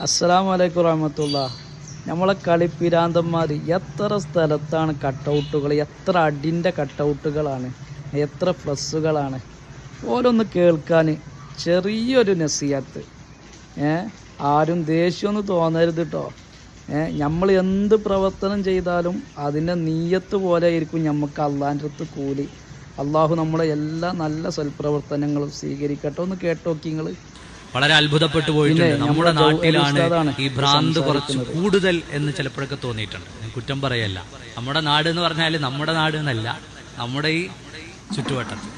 അസ്സലാമു അലൈക്കും വറഹ്മത്തുള്ളാഹി. നമ്മളെ കളിപ്പിരാന്തന്മാർ എത്ര സ്ഥലത്താണ് കട്ടൗട്ടുകൾ, എത്ര അടിൻ്റെ കട്ടൗട്ടുകളാണ്, എത്ര ഫ്ലസ്സുകളാണ്. ഓരോന്ന് കേൾക്കാൻ ചെറിയൊരു നസിഹത്ത്. ആരും ദേഷ്യമൊന്നും തോന്നരുത് കേട്ടോ. നമ്മൾ എന്ത് പ്രവർത്തനം ചെയ്താലും അതിൻ്റെ നീയത്ത് പോലെ ആയിരിക്കും നമുക്ക് അള്ളാൻ്റെ അടുത്ത് കൂലി. അള്ളാഹു നമ്മളെ എല്ലാ നല്ല സൽപ്രവർത്തനങ്ങളും സ്വീകരിക്കട്ടെ. ഒന്ന് കേട്ടോക്കി നിങ്ങൾ. വളരെ അത്ഭുതപ്പെട്ടു പോയിട്ടുണ്ട്. നമ്മുടെ നാട്ടിലാണ് ഈ ഭ്രാന്ത് കുറച്ച് കൂടുതൽ എന്ന് ചിലപ്പോഴൊക്കെ തോന്നിയിട്ടുണ്ട്. കുറ്റം പറയല്ല. നമ്മുടെ നാട് എന്ന് പറഞ്ഞാൽ നമ്മുടെ നാട് എന്നല്ല, നമ്മുടെ ഈ ചുറ്റുവട്ടത്തിൽ,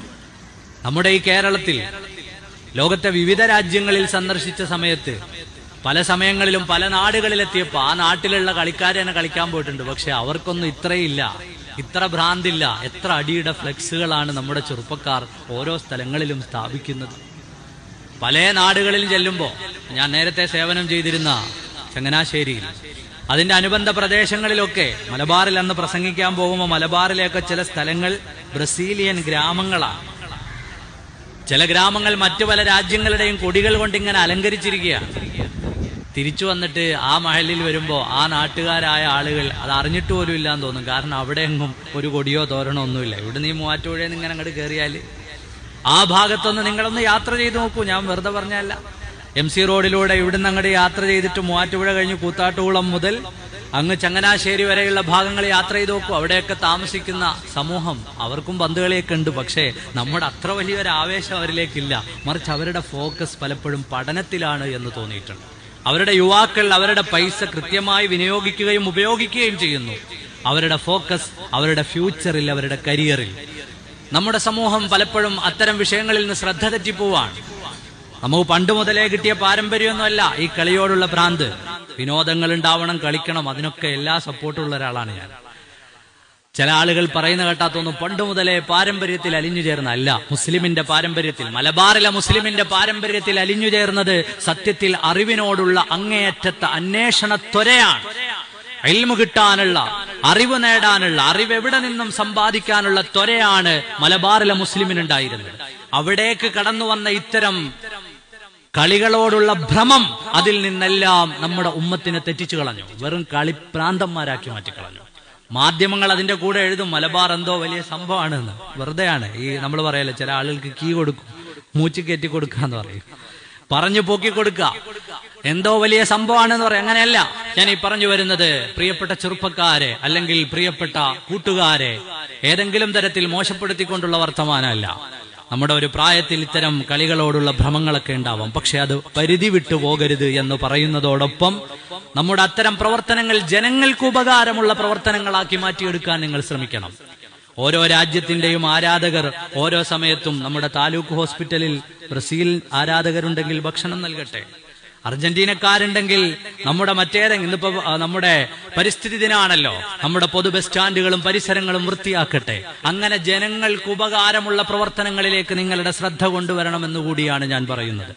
നമ്മുടെ ഈ കേരളത്തിൽ ലോകത്തെ വിവിധ രാജ്യങ്ങളിൽ സന്ദർശിച്ച സമയത്ത് പല സമയങ്ങളിലും പല നാടുകളിലെത്തിയപ്പോൾ ആ നാട്ടിലുള്ള കളിക്കാരെ തന്നെ കളിക്കാൻ പോയിട്ടുണ്ട്. പക്ഷെ അവർക്കൊന്നും ഇത്രയില്ല, ഇത്ര ഭ്രാന്തില്ല. എത്ര അടിയുടെ ഫ്ലെക്സുകളാണ് നമ്മുടെ ചെറുപ്പക്കാർ ഓരോ സ്ഥലങ്ങളിലും സ്ഥാപിക്കുന്നത്. പല നാടുകളിൽ ചെല്ലുമ്പോൾ, ഞാൻ നേരത്തെ സേവനം ചെയ്തിരുന്ന ചങ്ങനാശ്ശേരിയിൽ, അതിന്റെ അനുബന്ധ പ്രദേശങ്ങളിലൊക്കെ മലബാറിൽ അന്ന് പ്രസംഗിക്കാൻ പോകുമ്പോൾ മലബാറിലെയൊക്കെ ചില സ്ഥലങ്ങൾ ബ്രസീലിയൻ ഗ്രാമങ്ങളാണ്. ചില ഗ്രാമങ്ങൾ മറ്റു പല രാജ്യങ്ങളുടെയും കൊടികൾ കൊണ്ട് ഇങ്ങനെ അലങ്കരിച്ചിരിക്കുകയാണ്. തിരിച്ചു വന്നിട്ട് ആ മഹലിൽ വരുമ്പോൾ ആ നാട്ടുകാരായ ആളുകൾ അത് അറിഞ്ഞിട്ട് പോലും ഇല്ലാന്ന് തോന്നും. കാരണം അവിടെ എങ്ങും ഒരു കൊടിയോ തോരണോ ഒന്നുമില്ല. ഇവിടെ നീ മൂവാറ്റുപുഴയിൽ നിന്ന് ഇങ്ങനെ അങ്ങോട്ട് കയറിയാൽ ആ ഭാഗത്തൊന്ന് നിങ്ങളൊന്ന് യാത്ര ചെയ്ത് നോക്കൂ. ഞാൻ വെറുതെ പറഞ്ഞല്ല. MC റോഡിലൂടെ ഇവിടുന്ന് അങ്ങോട്ട് യാത്ര ചെയ്തിട്ട് മൂവാറ്റുപുഴ കഴിഞ്ഞ് കൂത്താട്ടുകുളം മുതൽ അങ്ങ് ചങ്ങനാശ്ശേരി വരെയുള്ള ഭാഗങ്ങൾ യാത്ര ചെയ്ത് നോക്കൂ. അവിടെയൊക്കെ താമസിക്കുന്ന സമൂഹം, അവർക്കും പന്തുകളിയൊക്കെ ഉണ്ട്. പക്ഷേ നമ്മുടെ അത്ര വലിയൊരു ആവേശം അവരിലേക്കില്ല. മറിച്ച് അവരുടെ ഫോക്കസ് പലപ്പോഴും പഠനത്തിലാണ് എന്ന് തോന്നിയിട്ടുണ്ട്. അവരുടെ യുവാക്കൾ അവരുടെ പൈസ കൃത്യമായി വിനിയോഗിക്കുകയും ഉപയോഗിക്കുകയും ചെയ്യുന്നു. അവരുടെ ഫോക്കസ് അവരുടെ ഫ്യൂച്ചറിൽ, അവരുടെ കരിയറിൽ. നമ്മുടെ സമൂഹം പലപ്പോഴും അത്തരം വിഷയങ്ങളിൽ നിന്ന് ശ്രദ്ധ തെറ്റിപ്പോവാണ്. നമുക്ക് പണ്ട് മുതലേ കിട്ടിയ പാരമ്പര്യമൊന്നുമല്ല ഈ കളിയോടുള്ള ഭ്രാന്ത്. വിനോദങ്ങൾ ഉണ്ടാവണം, കളിക്കണം, അതിനൊക്കെ എല്ലാ സപ്പോർട്ടുള്ള ഒരാളാണ് ഞാൻ. ചില ആളുകൾ പറയുന്ന കേട്ടാത്തൊന്നും പണ്ട് മുതലേ പാരമ്പര്യത്തിൽ അലിഞ്ഞു ചേർന്ന അല്ല. മുസ്ലിമിന്റെ പാരമ്പര്യത്തിൽ, മലബാറിലെ മുസ്ലിമിന്റെ പാരമ്പര്യത്തിൽ അലിഞ്ഞു ചേർന്നത് സത്യത്തിൽ അറിവിനോടുള്ള അങ്ങേയറ്റത്തെ അന്വേഷണ ത്വരയാണ്. ഇൽമു കിട്ടാനുള്ള, അറിവ് നേടാനുള്ള, അറിവ് എവിടെ നിന്നും സമ്പാദിക്കാനുള്ള ത്വരയാണ് മലബാറിലെ മുസ്ലിമിനുണ്ടായിരുന്നത്. അവിടേക്ക് കടന്നു വന്ന ഇത്തരം കളികളോടുള്ള ഭ്രമം, അതിൽ നിന്നെല്ലാം നമ്മുടെ ഉമ്മത്തിനെ തെറ്റിച്ചു കളഞ്ഞു. വെറും കളിപ്രാന്തന്മാരാക്കി മാറ്റിക്കളഞ്ഞു. മാധ്യമങ്ങൾ അതിന്റെ കൂടെ എഴുതും മലബാർ എന്തോ വലിയ സംഭവമാണെന്ന്. വെറുതെയാണ്. ഈ നമ്മൾ പറയല്ലേ, ചില ആളുകൾക്ക് കീ കൊടുക്കും, മൂച്ചു കയറ്റി കൊടുക്കാന്ന് പറയും, പറഞ്ഞു പോക്കി കൊടുക്കുക, എന്തോ വലിയ സംഭവമാണെന്ന് പറയും. അങ്ങനെയല്ല ഞാൻ ഈ പറഞ്ഞു വരുന്നത്. പ്രിയപ്പെട്ട ചെറുപ്പക്കാരെ അല്ലെങ്കിൽ പ്രിയപ്പെട്ട കൂട്ടുകാരെ ഏതെങ്കിലും തരത്തിൽ മോശപ്പെടുത്തിക്കൊണ്ടുള്ള വർത്തമാനമല്ല. നമ്മുടെ ഒരു പ്രായത്തിൽ ഇത്തരം കളികളോടുള്ള ഭ്രമങ്ങളൊക്കെ ഉണ്ടാവാം. പക്ഷെ അത് പരിധി വിട്ടു പോകരുത് എന്ന് പറയുന്നതോടൊപ്പം നമ്മുടെ അത്തരം പ്രവർത്തനങ്ങൾ ജനങ്ങൾക്ക് ഉപകാരമുള്ള പ്രവർത്തനങ്ങളാക്കി മാറ്റിയെടുക്കാൻ നിങ്ങൾ ശ്രമിക്കണം. ഓരോ രാജ്യത്തിന്റെയും ആരാധകർ ഓരോ സമയത്തും നമ്മുടെ താലൂക്ക് ഹോസ്പിറ്റലിൽ ബ്രസീൽ ആരാധകരുണ്ടെങ്കിൽ ഭക്ഷണം നൽകട്ടെ. അർജന്റീനക്കാരുണ്ടെങ്കിൽ നമ്മുടെ മറ്റേതെങ്കിലും, ഇന്നിപ്പോ നമ്മുടെ പരിസ്ഥിതി ദിനമാണല്ലോ, നമ്മുടെ പൊതു ബസ് സ്റ്റാൻഡുകളും പരിസരങ്ങളും വൃത്തിയാക്കട്ടെ. അങ്ങനെ ജനങ്ങൾക്ക് ഉപകാരമുള്ള പ്രവർത്തനങ്ങളിലേക്ക് നിങ്ങളുടെ ശ്രദ്ധ കൊണ്ടുവരണമെന്നുകൂടിയാണ് ഞാൻ പറയുന്നത്.